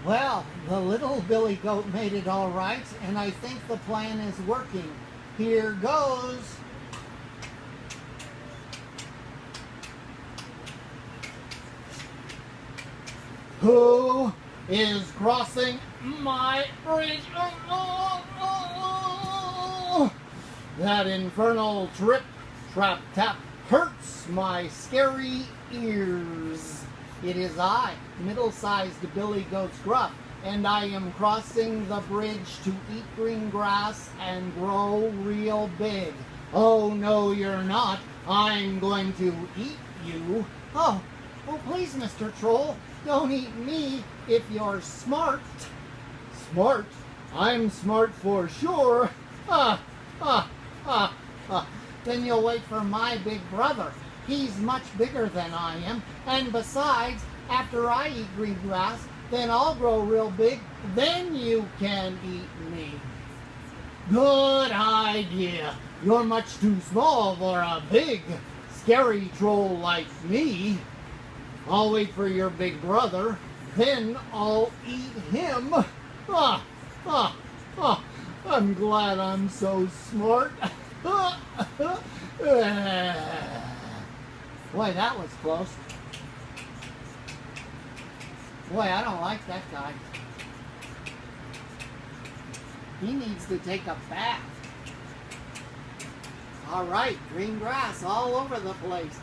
Well, the little billy goat made it all right, and I think the plan is working. Here goes. Who is crossing my bridge? That infernal trip, trap, tap hurts my scary ears. It is I, middle-sized Billy Goat's Gruff, and I am crossing the bridge to eat green grass and grow real big. Oh, no, you're not. I'm going to eat you. Oh, please, Mr. Troll, don't eat me if you're smart. Smart? I'm smart for sure. Then you'll wait for my big brother. He's much bigger than I am, and besides, after I eat green grass, then I'll grow real big, then you can eat me. Good idea. You're much too small for a big, scary troll like me. I'll wait for your big brother, then I'll eat him. I'm glad I'm so smart. Boy, that was close. Boy, I don't like that guy. He needs to take a bath. All right, green grass all over the place.